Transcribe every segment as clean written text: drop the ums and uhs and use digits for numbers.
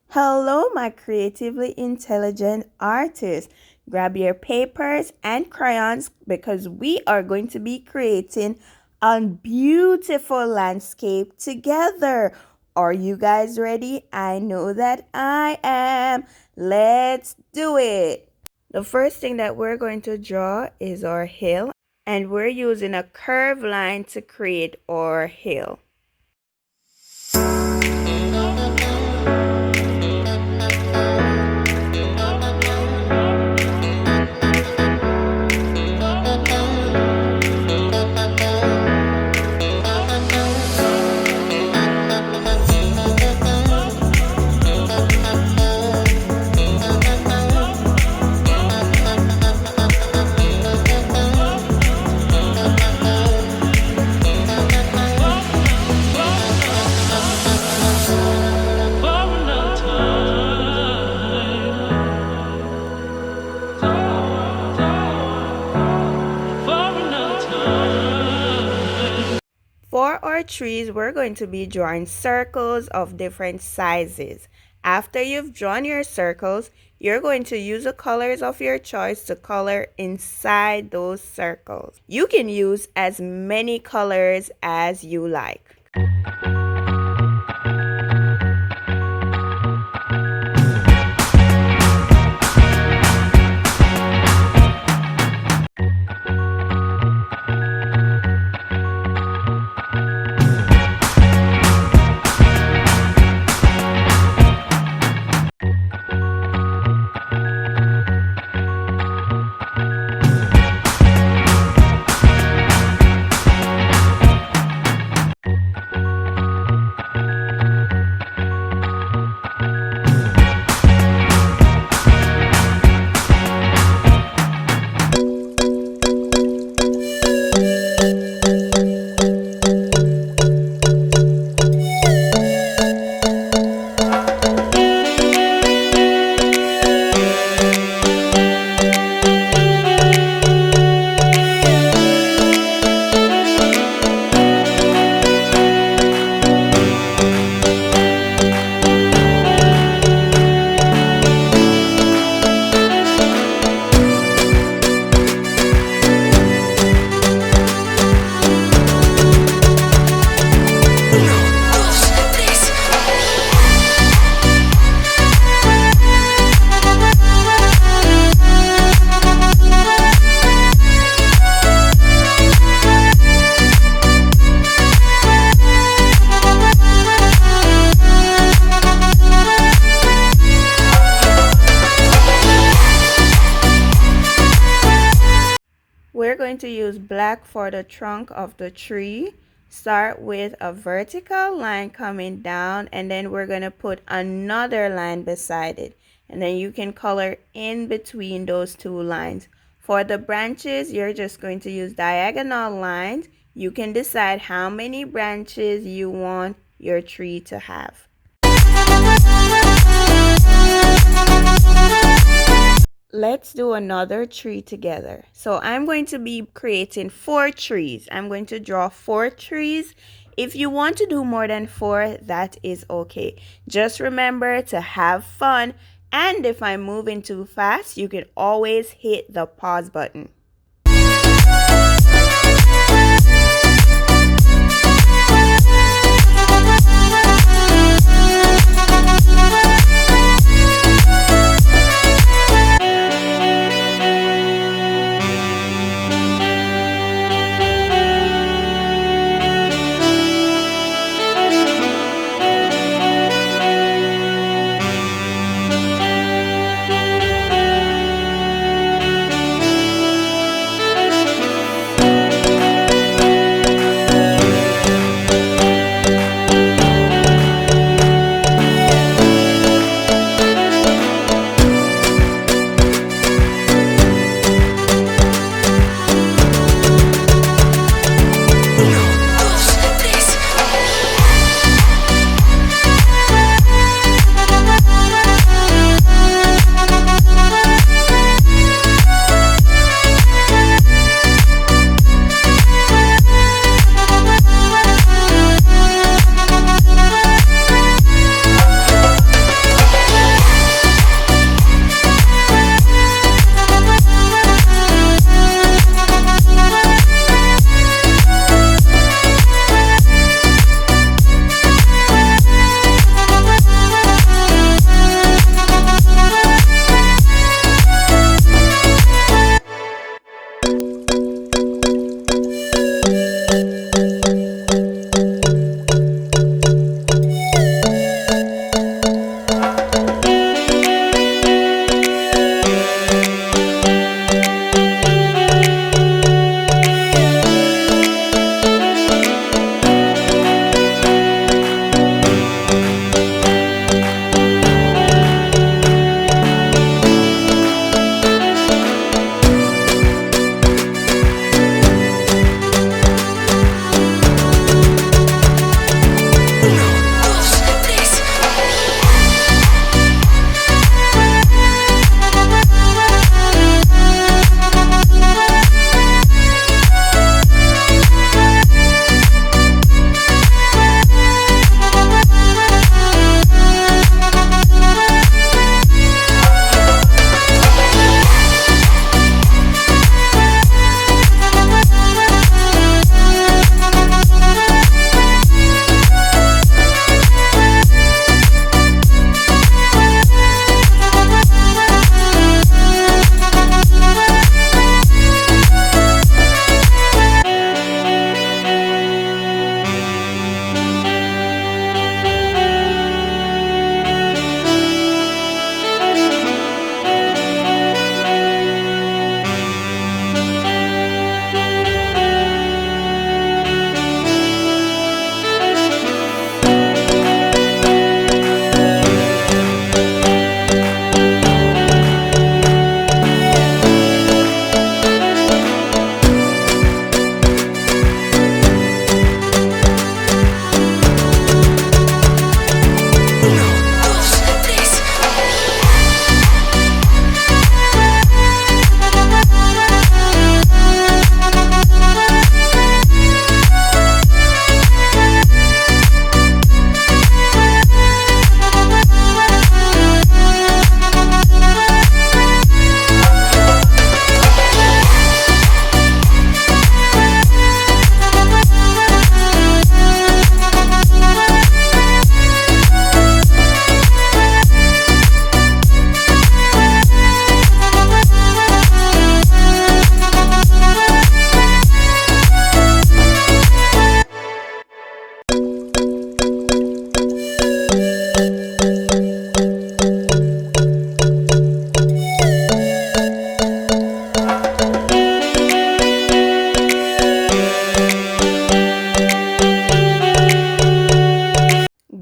Hello, my creatively intelligent artists. Grab your papers and crayons because we are going to be creating a beautiful landscape together. Are you guys ready? I know that I am. Let's do it. The first thing that we're going to draw is our hill, and we're using a curved line to create our hill. For our trees, we're going to be drawing circles of different sizes. After you've drawn your circles, you're going to use the colors of your choice to color inside those circles. You can use as many colors as you like. We're going to use black for the trunk of the tree. Start with a vertical line coming down, and then we're going to put another line beside it. And then you can color in between those two lines. For the branches, you're just going to use diagonal lines. You can decide how many branches you want your tree to have. Let's do another tree together. So I'm going to be creating 4 trees. I'm going to draw 4 trees. If you want to do more than 4, that is okay. Just remember to have fun. And if I'm moving too fast, you can always hit the pause button.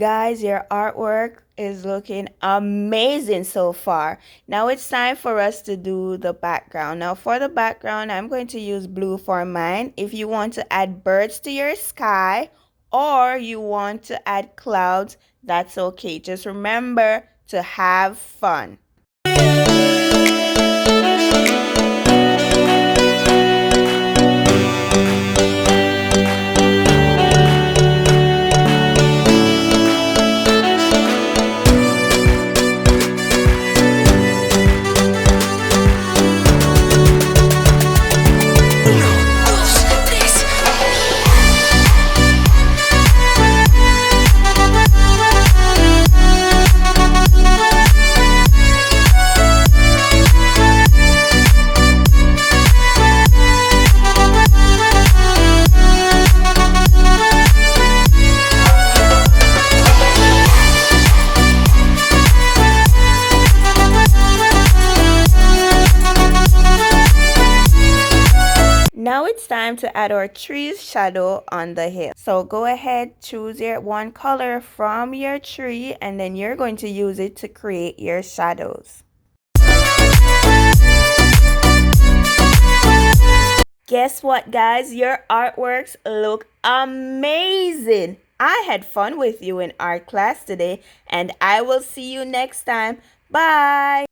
guys, your artwork is looking amazing so far. Now it's time for us to do the background. Now for the background, I'm going to use blue for mine. If you want to add birds to your sky or you want to add clouds, that's okay. Just remember to have fun. Now it's time to add our tree's shadow on the hill. So go ahead, choose your one color from your tree, and then you're going to use it to create your shadows. Guess what, guys? Your artworks look amazing. I had fun with you in art class today, and I will see you next time. Bye!